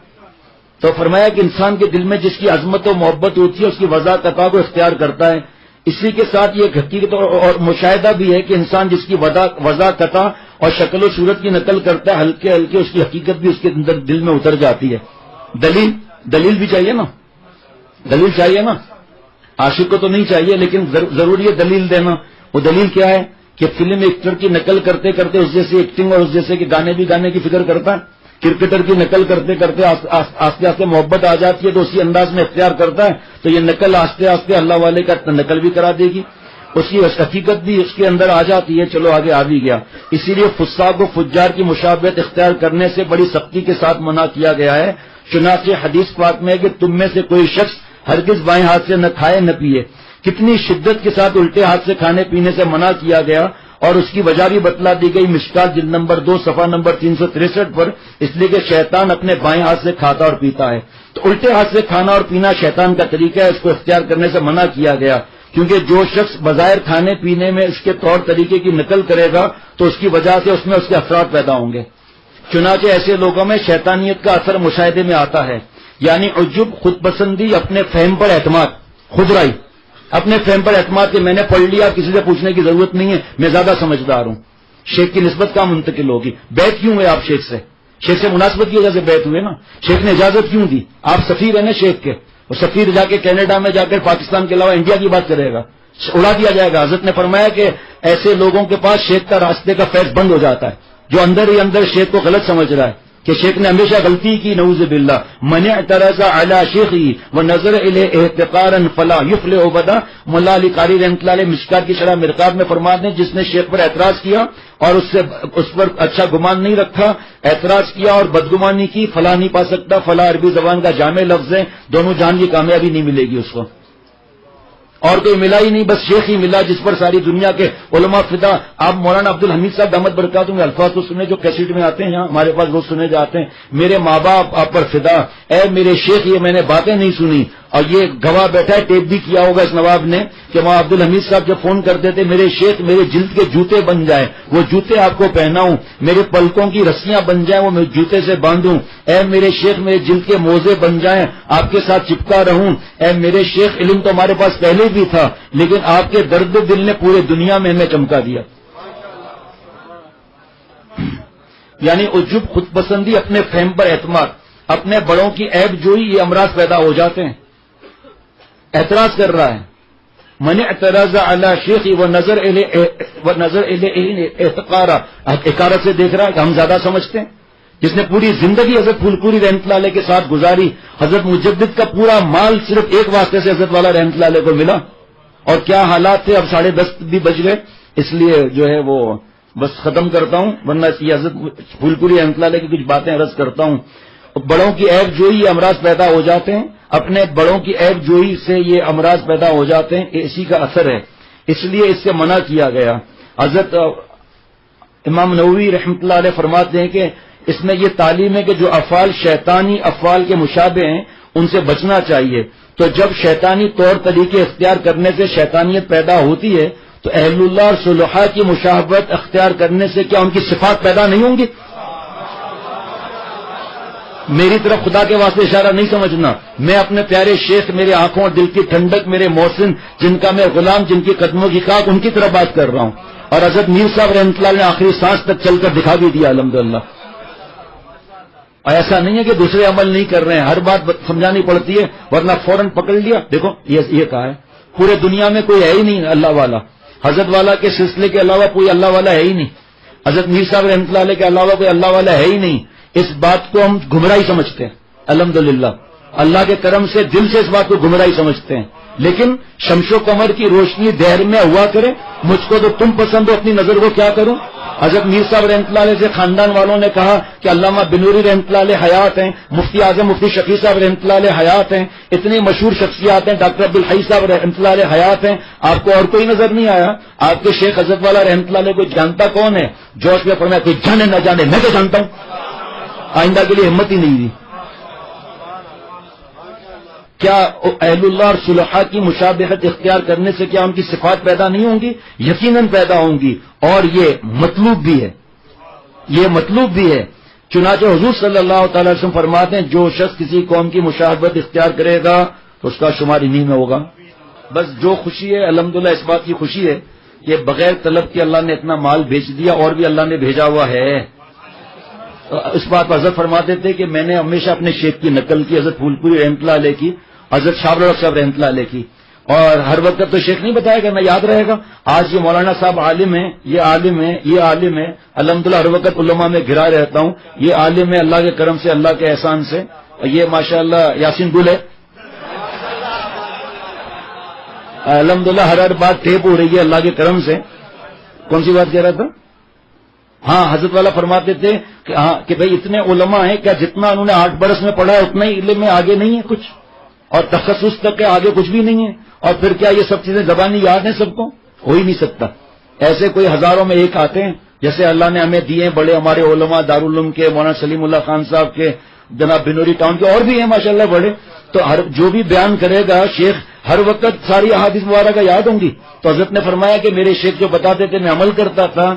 تو فرمایا کہ انسان کے دل میں جس کی عظمت و محبت ہوتی ہے اس کی وضع قطع کو اختیار کرتا ہے. اسی کے ساتھ یہ حقیقت اور مشاہدہ بھی ہے کہ انسان جس کی وضع قطع اور شکل و صورت کی نقل کرتا ہے، ہلکے ہلکے اس کی حقیقت بھی اس کے اندر دل میں اتر جاتی ہے. دلیل بھی چاہیے نا، دلیل چاہیے نا. عاشق کو تو نہیں چاہیے لیکن ضروری ہے دلیل دینا. وہ دلیل کیا ہے کہ فلم ایکٹر کی نقل کرتے کرتے اس جیسے ایکٹنگ اور اس جیسے کہ گانے بھی گانے کی فکر کرتا ہے. کرکٹر کی نقل کرتے کرتے آستے آستے محبت آ جاتی ہے تو اسی انداز میں اختیار کرتا ہے، تو یہ نقل آستے آستے اللہ والے کا نقل بھی کرا دے گی، اس کی حقیقت بھی اس کے اندر آ جاتی ہے. چلو آگے آ بھی گیا. اسی لیے فساق و فجار کی مشابہت اختیار کرنے سے بڑی سختی کے ساتھ منع کیا گیا ہے. چنانچہ حدیث پاک میں ہے کہ تم میں سے کوئی شخص ہرگز بائیں ہاتھ سے نہ کھائے نہ پیے. کتنی شدت کے ساتھ الٹے ہاتھ سے کھانے پینے سے منع کیا گیا اور اس کی وجہ بھی بتلا دی گئی مشکات جلد نمبر 2 صفحہ نمبر 363 پر، اس لیے کہ شیطان اپنے بائیں ہاتھ سے کھاتا اور پیتا ہے. تو الٹے ہاتھ سے کھانا اور پینا شیطان کا طریقہ ہے، اس کو اختیار کرنے سے منع کیا گیا، کیونکہ جو شخص بظاہر کھانے پینے میں اس کے طور طریقے کی نقل کرے گا تو اس کی وجہ سے اس میں اس کے اثرات پیدا ہوں گے. چنانچہ ایسے لوگوں میں شیطانیت کا اثر مشاہدے میں آتا ہے، یعنی عجب، خود پسندی، اپنے فہم پر اعتماد، خودرائی، اپنے فہم پر اعتماد کہ میں نے پڑھ لیا، کسی سے پوچھنے کی ضرورت نہیں ہے، میں زیادہ سمجھدار ہوں. شیخ کی نسبت کہاں منتقل ہوگی؟ بیعت کیوں ہوئے آپ شیخ سے؟ شیخ سے مناسبت کی وجہ سے بیعت ہوئے نا. شیخ نے اجازت کیوں دی؟ آپ سفیر ہیں نا شیخ کے، اور سفیر جا کے کینیڈا میں جا کر پاکستان کے علاوہ انڈیا کی بات کرے گا، اڑا دیا جائے گا. حضرت نے فرمایا کہ ایسے لوگوں کے پاس شیخ کا راستے کا فیض بند ہو جاتا ہے، جو اندر ہی اندر شیخ کو غلط سمجھ رہا ہے کہ شیخ نے ہمیشہ غلطی کی، نعوذ باللہ. من اعترض علی شیخی ونظر الیہ احتقارا فلا یفلح ابدا. مولا علی قاری رحمۃ اللہ علیہ مشکات کی شرح مرقات میں فرماتے ہیں جس نے شیخ پر اعتراض کیا اور اس پر اچھا گمان نہیں رکھا، اعتراض کیا اور بدگمانی کی، فلاح نہیں پا سکتا. فلاح عربی زبان کا جامع لفظ ہے، دونوں جان کی کامیابی نہیں ملے گی اس کو، اور کوئی ملا ہی نہیں، بس شیخ ہی ملا جس پر ساری دنیا کے علماء فدا. آپ مولانا عبد الحمید صاحب دامت برکاتہ میں الفاظ تو سنے جو کیسٹ میں آتے ہیں، یہاں ہمارے پاس روز سنے جاتے ہیں، میرے ماں باپ آپ پر فدا، اے میرے شیخ یہ میں نے باتیں نہیں سنی. اور یہ گواہ بیٹھا ہے، ٹیپ بھی کیا ہوگا اس نواب نے کہ مولانا عبد الحمید صاحب جب فون کرتے تھے، میرے شیخ میرے جلد کے جوتے بن جائیں، وہ جوتے آپ کو پہناؤں، میرے پلکوں کی رسیاں بن جائیں، وہ میں جوتے سے باندھوں. اے میرے شیخ میرے جلد کے موزے بن جائیں، آپ کے ساتھ چپکا رہوں. اے میرے شیخ علم تو ہمارے پاس پہلے بھی تھا لیکن آپ کے درد دل نے پورے دنیا میں ہمیں چمکا دیا. یعنی عجب، خود پسندی، اپنے فہم پر اعتماد، اپنے بڑوں کی عیب جوئی، یہ امراض پیدا ہو جاتے ہیں. اعتراض کر رہا ہے، من اعتراض علی شیخی ونظر الیہ احتقارا، حقارت سے دیکھ رہا ہے کہ ہم زیادہ سمجھتے ہیں. جس نے پوری زندگی حضرت پھول پوری رحمۃ اللہ علیہ کے ساتھ گزاری، حضرت مجدد کا پورا مال صرف ایک واسطے سے حضرت والا رحمۃ اللہ علیہ کو ملا، اور کیا حالات تھے. اب 10:30 بھی بج گئے، اس لیے جو ہے وہ بس ختم کرتا ہوں، ورنہ یہ حضرت پھول پوری رحمۃ اللہ علیہ کی کچھ باتیں عرض کرتا ہوں. بڑوں کی عیب جوئی یہ امراض پیدا ہو جاتے ہیں، اپنے بڑوں کی عیب جوئی سے یہ امراض پیدا ہو جاتے ہیں، اسی کا اثر ہے، اس لیے اس سے منع کیا گیا. حضرت امام نووی رحمۃ اللہ علیہ فرماتے ہیں کہ اس میں یہ تعلیم ہے کہ جو افعال شیطانی افعال کے مشابہ ہیں ان سے بچنا چاہیے. تو جب شیطانی طور طریقے اختیار کرنے سے شیطانیت پیدا ہوتی ہے تو اہل اللہ اور صلحاء کی مشابہت اختیار کرنے سے کیا ان کی صفات پیدا نہیں ہوں گی؟ میری طرف خدا کے واسطے اشارہ نہیں سمجھنا، میں اپنے پیارے شیخ، میرے آنکھوں اور دل کی ٹھنڈک، میرے محسن جن کا میں غلام، جن کی قدموں کی خاک، ان کی طرف بات کر رہا ہوں. اور حضرت میر صاحب رحمۃ اللہ نے آخری سانس تک چل کر دکھا بھی دیا الحمدللہ. ایسا نہیں ہے کہ دوسرے عمل نہیں کر رہے ہیں، ہر بات سمجھانی پڑتی ہے ورنہ فوراً پکڑ لیا. دیکھو یہ کہا ہے پورے دنیا میں کوئی ہے ہی نہیں اللہ والا، حضرت والا کے سلسلے کے علاوہ کوئی اللہ والا ہے ہی نہیں، حضرت میر صاحب رحمۃ اللہ علیہ کے علاوہ کوئی اللہ والا ہے ہی نہیں. اس بات کو ہم گمراہی سمجھتے ہیں، الحمدللہ اللہ کے کرم سے دل سے اس بات کو گمراہی سمجھتے ہیں. لیکن شمس و قمر کی روشنی دہر میں ہوا کرے، مجھ کو تو تم پسند ہو، اپنی نظر کو کیا کروں. حضرت میر صاحب رحمۃ اللہ علیہ سے خاندان والوں نے کہا کہ علامہ بنوری رحمۃ اللہ علیہ حیات ہیں، مفتی اعظم مفتی شفیع صاحب رحمۃ اللہ علیہ حیات ہیں، اتنی مشہور شخصیات ہیں، ڈاکٹر عبدالحی صاحب رحمۃ اللہ علیہ حیات ہیں، آپ کو اور کوئی نظر نہیں آیا؟ آپ کے شیخ حضرت والا رحمۃ اللہ علیہ کو جانتا کون ہے؟ جوش میں فرمایا کوئی جانے نہ جانے، میں تو جانتا ہوں. آئندہ کے لیے ہمت ہی نہیں دی. کیا اہل اللہ اور صلحاء کی مشابہت اختیار کرنے سے کیا ان کی صفات پیدا نہیں ہوں گی؟ یقیناً پیدا ہوں گی، اور یہ مطلوب بھی ہے. یہ مطلوب بھی ہے. چنانچہ حضور صلی اللہ تعالی وسلم فرماتے ہیں جو شخص کسی قوم کی مشابہت اختیار کرے گا تو اس کا شمار انہی میں ہوگا. بس جو خوشی ہے الحمدللہ اس بات کی خوشی ہے کہ بغیر طلب کے اللہ نے اتنا مال بھیج دیا اور بھی اللہ نے بھیجا ہوا ہے. اس بات پر حضرت فرماتے تھے کہ میں نے ہمیشہ اپنے شیخ کی نقل کی، حضرت پھول پوری رحمۃ اللہ علیہ کی، حضرت شاہ الحق صاحب رحمۃ اللہ علیہ کی، اور ہر وقت تو شیخ نہیں بتایا کرنا، یاد رہے گا. آج یہ مولانا صاحب عالم ہیں، یہ عالم ہے، یہ عالم ہے، الحمدللہ ہر وقت علماء میں گھرا رہتا ہوں. یہ عالم ہے اللہ کے کرم سے، اللہ کے احسان سے. اور یہ ماشاءاللہ یاسین گل ہے، الحمدللہ ہر بات ٹیپ ہو رہی ہے اللہ کے کرم سے. کون سی بات کہہ رہا تھا؟ ہاں، حضرت والا فرماتے تھے کہ بھئی اتنے علماء ہیں، کیا جتنا انہوں نے 8 برس میں پڑھا ہے اتنا ہی علم میں آگے نہیں ہے کچھ، اور تخصص تک کے آگے کچھ بھی نہیں ہے. اور پھر کیا یہ سب چیزیں زبانی یاد ہیں سب کو؟ ہو ہی نہیں سکتا. ایسے کوئی ہزاروں میں ایک آتے ہیں جیسے اللہ نے ہمیں دیے بڑے ہمارے علماء دارالعلوم کے، مولانا سلیم اللہ خان صاحب کے، جناب بنوری ٹاؤن کے، اور بھی ہیں ماشاءاللہ بڑے. تو جو بھی بیان کرے گا شیخ ہر وقت ساری احادیث مبارکہ یاد ہوں گی. تو حضرت نے فرمایا کہ میرے شیخ جو بتاتے تھے میں عمل کرتا تھا.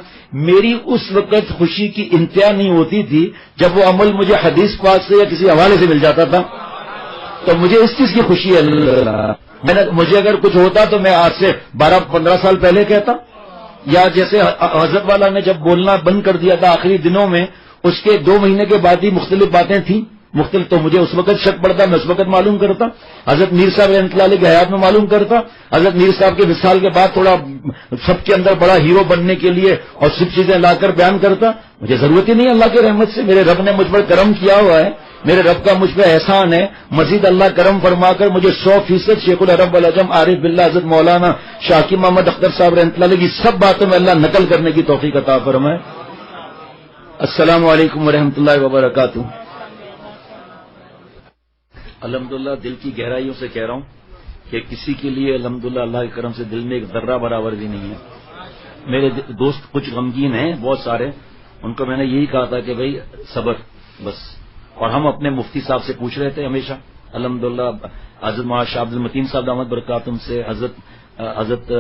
میری اس وقت خوشی کی انتہا نہیں ہوتی تھی جب وہ عمل مجھے حدیث پاک سے یا کسی حوالے سے مل جاتا تھا. تو مجھے اس چیز کی خوشی ہے. مجھے اگر کچھ ہوتا تو میں آج سے 12-15 سال پہلے کہتا. یا جیسے حضرت والا نے جب بولنا بند کر دیا تھا آخری دنوں میں، اس کے 2 مہینے کے بعد ہی مختلف باتیں تھیں مختلف، تو مجھے اس وقت شک پڑتا، میں اس وقت معلوم کرتا. حضرت میر صاحب رحمۃ اللہ علیہ کے حیات میں معلوم کرتا. حضرت میر صاحب کے وصال کے بعد تھوڑا سب کے اندر بڑا ہیرو بننے کے لیے اور سب چیزیں لا کر بیان کرتا. مجھے ضرورت ہی نہیں اللہ کی رحمت سے. میرے رب نے مجھ پر کرم کیا ہوا ہے، میرے رب کا مجھ پہ احسان ہے. مزید اللہ کرم فرما کر مجھے 100% شیخ العرب والعجم عارف باللہ حضرت مولانا شاکی محمد اختر صاحب رحمۃ اللہ علیہ کی سب باتوں میں اللہ نقل کرنے کی توفیق عطا فرمائے. السلام علیکم ورحمۃ اللہ وبرکاتہ. الحمدللہ دل کی گہرائیوں سے کہہ رہا ہوں کہ کسی کے لیے الحمدللہ اللہ کے کرم سے دل میں ایک ذرہ برابر بھی نہیں ہے. میرے دوست کچھ غمگین ہیں بہت سارے، ان کو میں نے یہی کہا تھا کہ بھئی صبر بس. اور ہم اپنے مفتی صاحب سے پوچھ رہے تھے ہمیشہ الحمدللہ، حضرت مولانا شاہ عبد المتین صاحب دامت برکاتہم سے، حضرت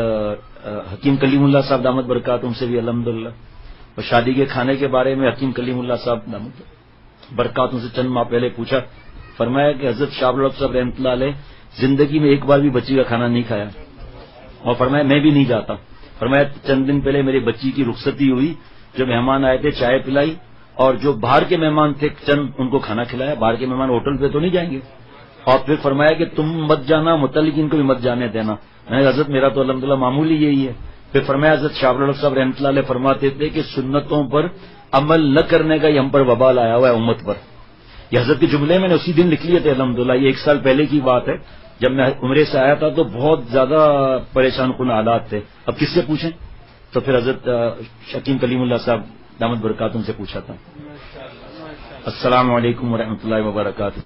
حکیم کلیم اللہ صاحب دامت برکاتہم سے بھی الحمدللہ. اور شادی کے کھانے کے بارے میں حکیم کلیم اللہ صاحب دامت برکاتہم سے چند ماہ پہلے پوچھا. فرمایا کہ حضرت شاہ الحق صاحب رحمۃ اللہ علیہ زندگی میں ایک بار بھی بچی کا کھانا نہیں کھایا، اور فرمایا میں بھی نہیں جاتا. فرمایا چند دن پہلے میری بچی کی رخصتی ہوئی، جو مہمان آئے تھے چائے پلائی، اور جو باہر کے مہمان تھے چند ان کو کھانا کھلایا. باہر کے مہمان ہوٹل پہ تو نہیں جائیں گے. اور پھر فرمایا کہ تم مت جانا، متعلقین کو بھی مت جانے دینا. میں نے حضرت میرا تو الحمدللہ معمولی یہی ہے. پھر فرمایا حضرت شاہ الحق صاحب رحمۃ اللہ علیہ فرماتے تھے کہ سنتوں پر عمل نہ کرنے کا یہ ہم پر وبال آیا ہوا ہے امت پر. یہ حضرت کے جملے میں نے اسی دن لکھ لیے تھے الحمدللہ. یہ 1 سال پہلے کی بات ہے، جب میں عمرے سے آیا تھا تو بہت زیادہ پریشان کن حالات تھے. اب کس سے پوچھیں؟ تو پھر حضرت حکیم کلیم اللہ صاحب دامت برکاتہم سے پوچھا تھا. السلام علیکم ورحمۃ اللہ وبرکاتہ.